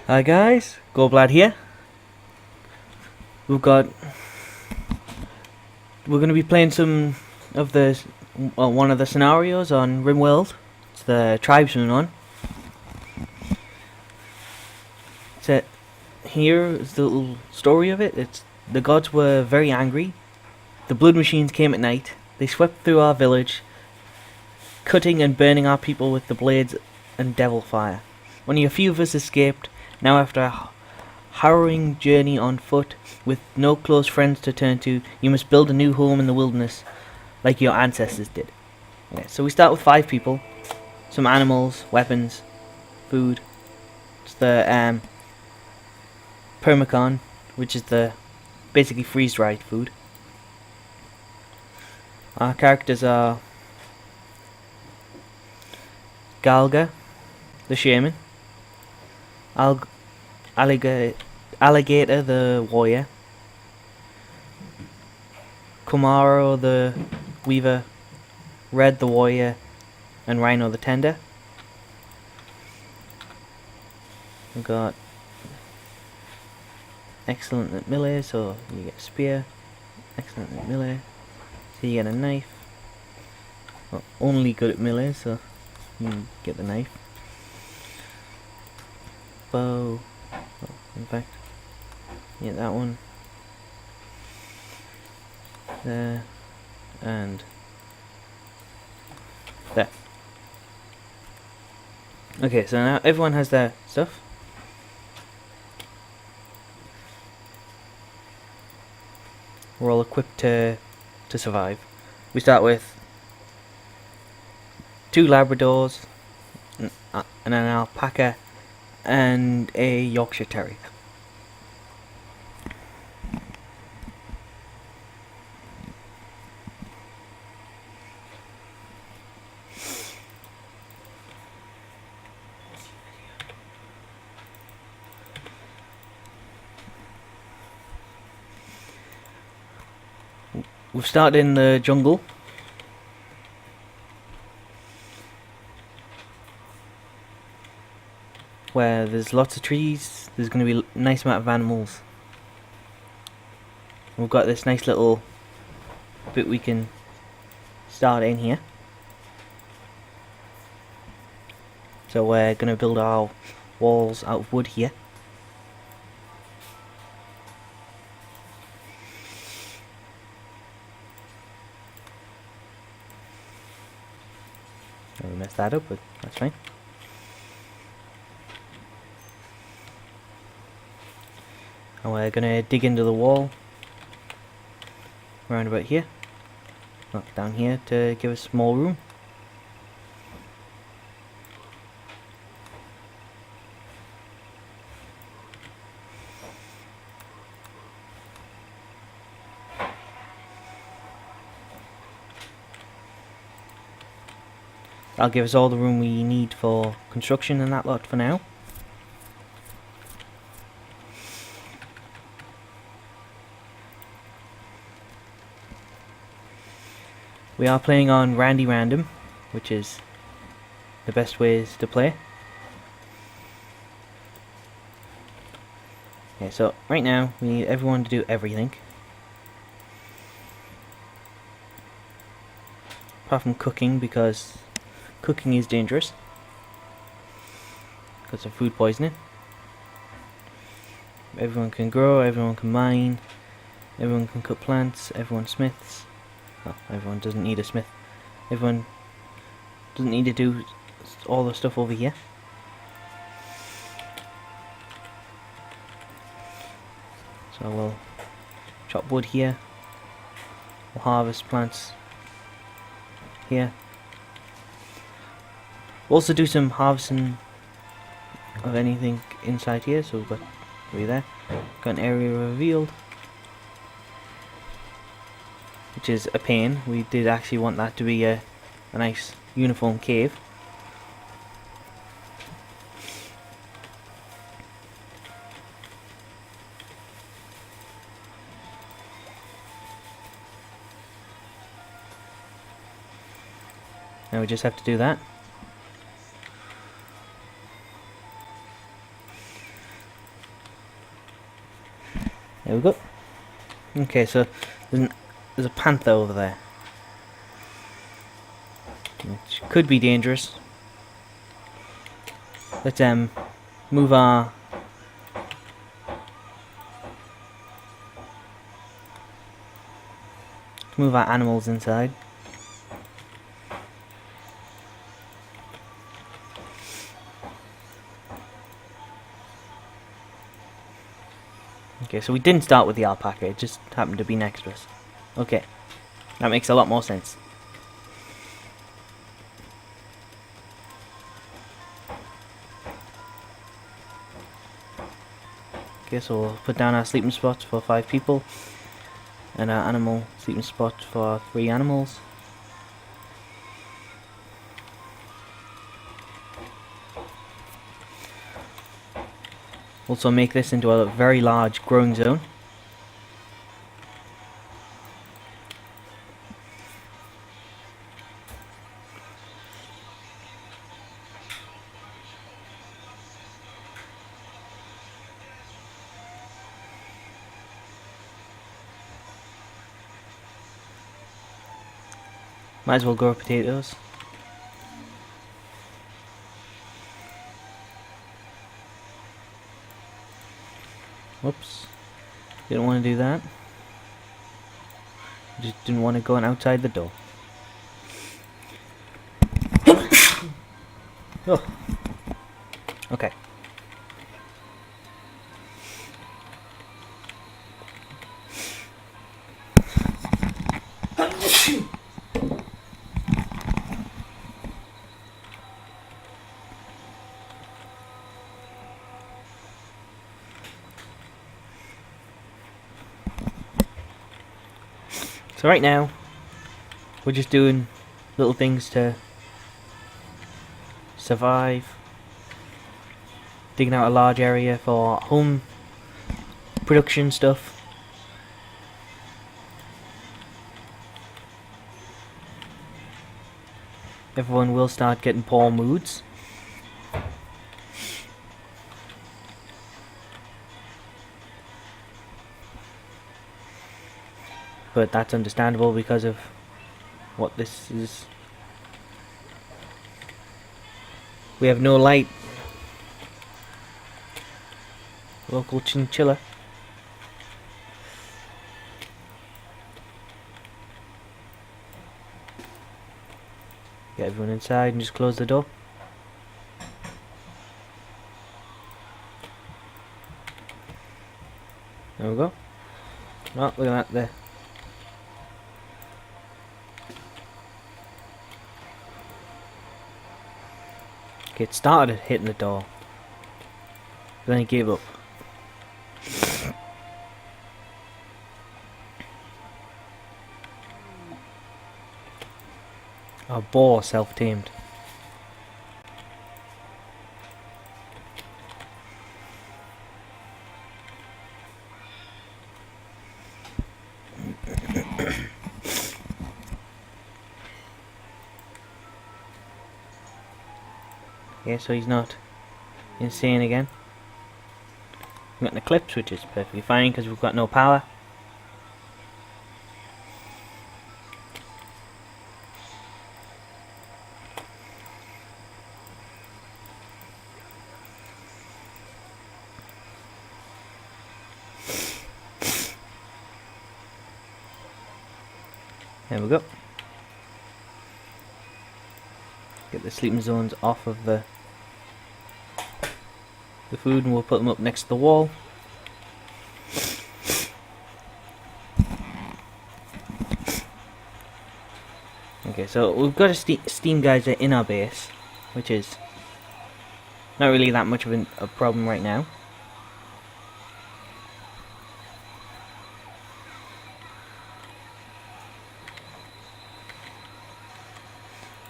Hi guys, Gorblad here. We've got we're going to be playing some of the one of the scenarios on RimWorld. It's the tribesman one. So here is the little story of it. It's the gods were very angry. The blood machines came at night. They swept through our village, cutting and burning our people with the blades and devil fire. Only a few of us escaped. Now after a harrowing journey on foot, with no close friends to turn to, you must build a new home in the wilderness, like your ancestors did. Okay, so we start with 5 people, some animals, weapons, food. It's the permacon, which is the basically freeze-dried food. Our characters are Galga, the shaman, Alligator, the warrior, Kumaro, the weaver, Red, the warrior, and Rhino, the tender. We've got excellent at melee, so you get a spear. Excellent at melee, so you get a knife. Well, only good at melee, so you can get the knife. Bow. Oh, in fact, yeah, that one. There. And there. Okay, so now everyone has their stuff. We're all equipped to survive. We start with 2 Labradors, and an alpaca, and a Yorkshire Terrier. We've started in the jungle. Where there's lots of trees, there's going to be a nice amount of animals. We've got this nice little bit we can start in here. So we're going to build our walls out of wood here. I messed that up, but that's fine. And we're going to dig into the wall around about here, not down here, to give us more room. That'll give us all the room we need for construction and that lot for now. We are playing on Randy Random, which is the best ways to play. Okay, so right now we need everyone to do everything. Apart from cooking, because cooking is dangerous because of food poisoning. Everyone can grow, everyone can mine, everyone can cut plants, everyone's smiths. Well, everyone doesn't need a smith. Everyone doesn't need to do all the stuff over here. So we'll chop wood here. We'll harvest plants here. We'll also do some harvesting of anything inside here. So we've got over there. Got an area revealed, which is a pain. We did actually want that to be a nice uniform cave. Now we just have to do that. There we go. Okay, so there's a panther over there, which could be dangerous. Let's move our animals inside. Okay, so we didn't start with the alpaca, it just happened to be next to us. Okay, that makes a lot more sense. Okay, so we'll put down our sleeping spots for 5 people, and our animal sleeping spot for 3 animals. Also make this into a very large growing zone. Might as well grow potatoes. Whoops. Didn't want to do that. Just didn't want to go outside the door. Oh. Okay. So right now, we're just doing little things to survive. Digging out a large area for home production stuff. Everyone will start getting poor moods. But that's understandable because of what this is. We have no light. Local chinchilla. Get everyone inside and just close the door. There we go. Oh, look at that there. Okay, it started hitting the door. Then it gave up. Our boar self-tamed. Okay, so he's not insane again. We've got an eclipse, which is perfectly fine because we've got no power. There we go. Get the sleeping zones off of the food, and we'll put them up next to the wall. Okay, so we've got a steam geyser in our base, which is not really that much of a problem right now.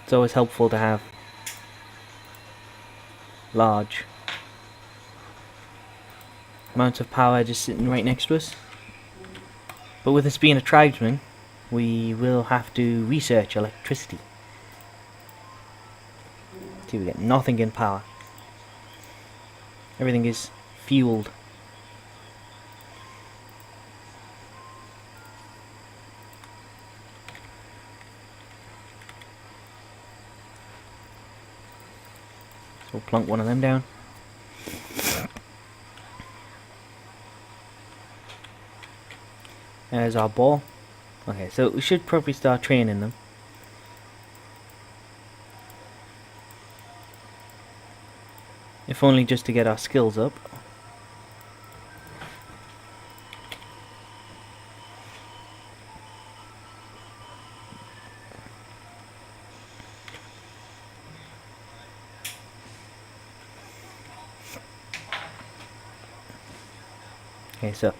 It's always helpful to have large amounts of power just sitting right next to us. But with us being a tribesman, we will have to research electricity. See, we get nothing in power. Everything is fueled. We'll plunk one of them down. There's our ball. Okay, so we should probably start training them. If only just to get our skills up. Okay, so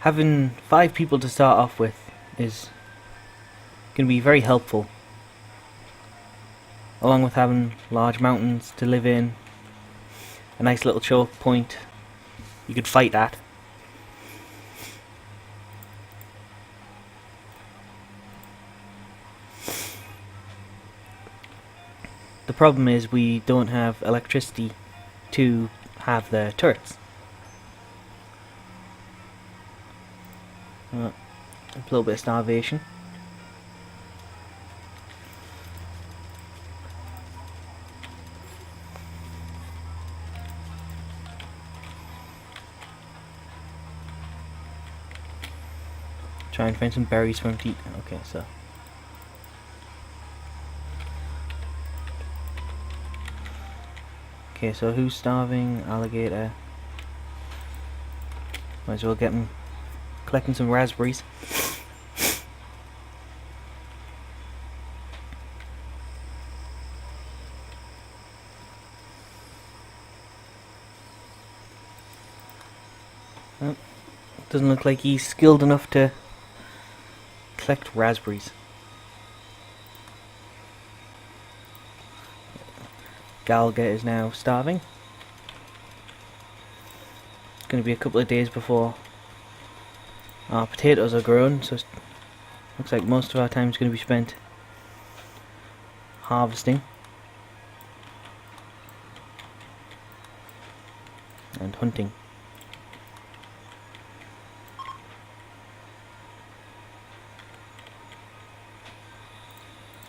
having 5 people to start off with is going to be very helpful, along with having large mountains to live in, a nice little choke point you could fight at. The problem is we don't have electricity to have the turrets. A little bit of starvation. Try and find some berries for him to eat. Okay, so who's starving? Alligator. Might as well get him collecting some raspberries. Well, doesn't look like he's skilled enough to collect raspberries. Galga is now starving. It's going to be a couple of days before our potatoes are grown, so looks like most of our time is going to be spent harvesting and hunting.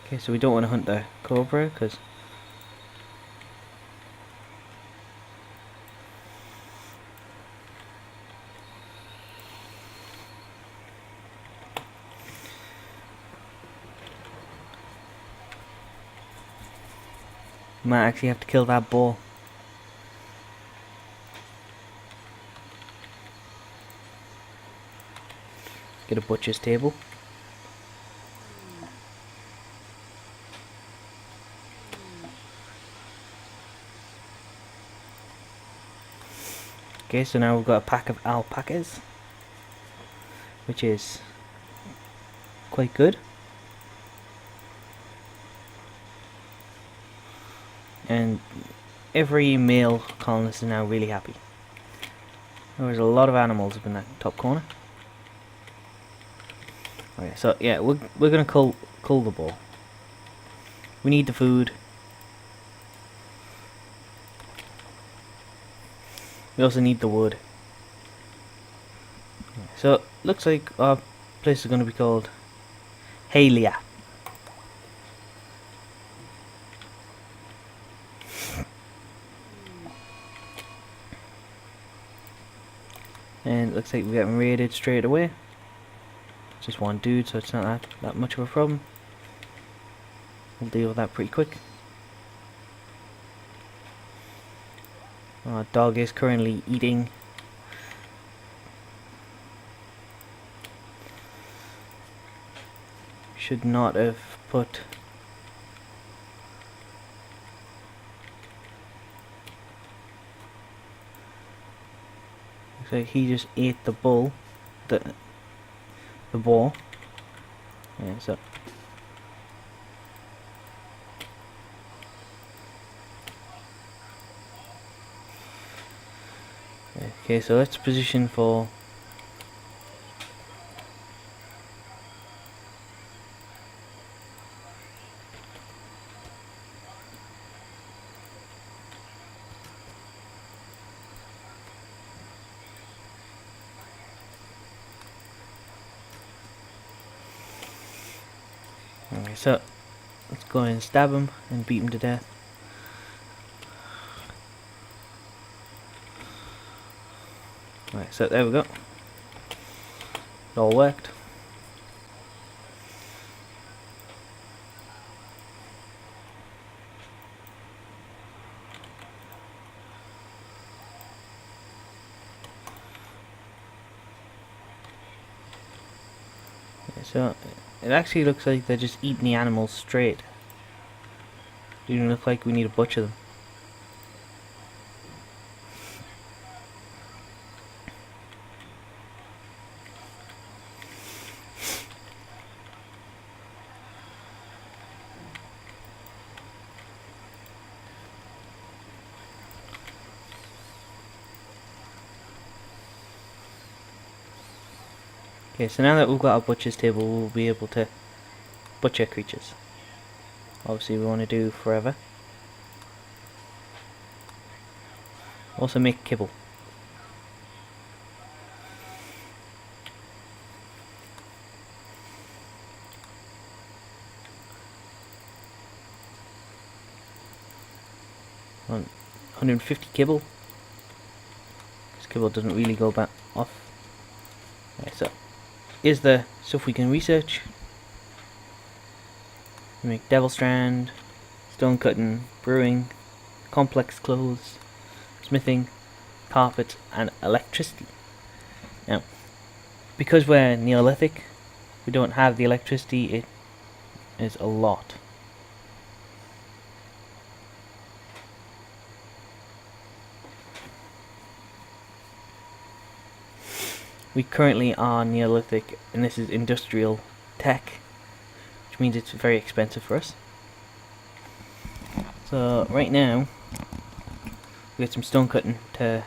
Okay, so we don't want to hunt the cobra because we might actually have to kill that boar. Get a butcher's table. Okay, so now we've got a pack of alpacas, which is quite good. And every male colonist is now really happy. There's a lot of animals up in that top corner. Okay, so yeah, we're gonna cull the boar. We need the food. We also need the wood. So looks like our place is going to be called Halia. And it looks like we're getting raided straight away. Just one dude, so it's not that much of a problem. We'll deal with that pretty quick. Our dog is currently eating. Should not have put looks like he just ate the bull, the boar. Yeah, so okay, so let's position for okay, so let's go and stab him and beat him to death. Right, so there we go. It all worked. So it actually looks like they're just eating the animals straight. It doesn't look like we need to butcher them. Okay, so now that we've got our butcher's table, we'll be able to butcher creatures. Obviously we want to do forever. Also make kibble. On 150 kibble. This kibble doesn't really go back off. Okay, so here's the stuff we can research. We make devil strand, stone cutting, brewing, complex clothes, smithing, carpet, and electricity. Now, because we're Neolithic, we don't have the electricity. It is a lot. We currently are Neolithic, and this is industrial tech, which means it's very expensive for us. So right now, we got some stone cutting to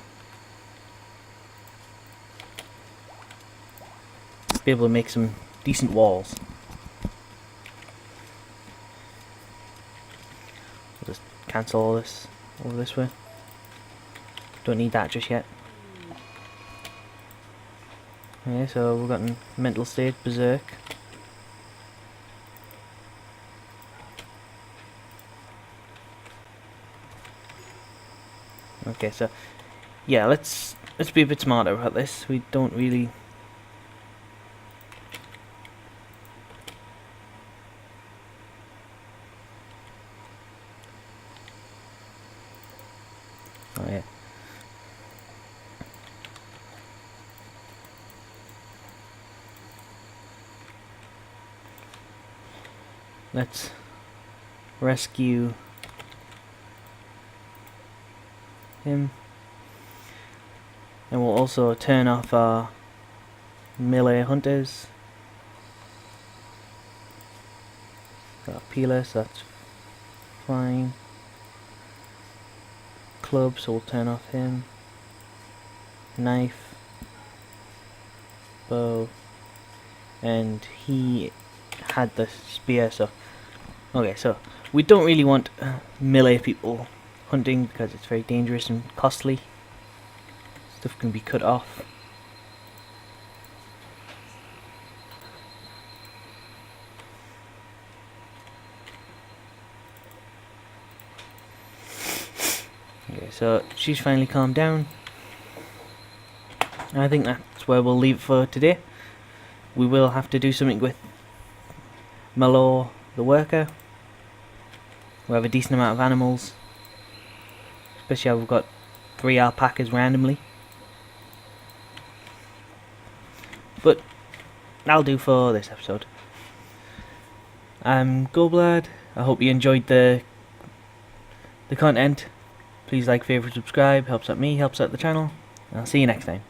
be able to make some decent walls. We'll just cancel all this over this way. Don't need that just yet. Okay, so we've got in mental state berserk. Okay, so yeah, let's be a bit smarter about this. We don't really oh yeah. Let's rescue him, and we'll also turn off our melee hunters. Got a peeler, so that's fine. Club, so we'll turn off him. Knife, bow, and he had the spear, so okay, so we don't really want melee people hunting because it's very dangerous and costly. Stuff can be cut off. Okay, so she's finally calmed down. I think that's where we'll leave it for today. We will have to do something with Malor the worker. We have a decent amount of animals, especially how we've got 3 alpacas randomly. But that'll do for this episode. I'm Gorblad. I hope you enjoyed the content. Please like, favorite, subscribe. Helps out me, helps out the channel. I'll see you next time.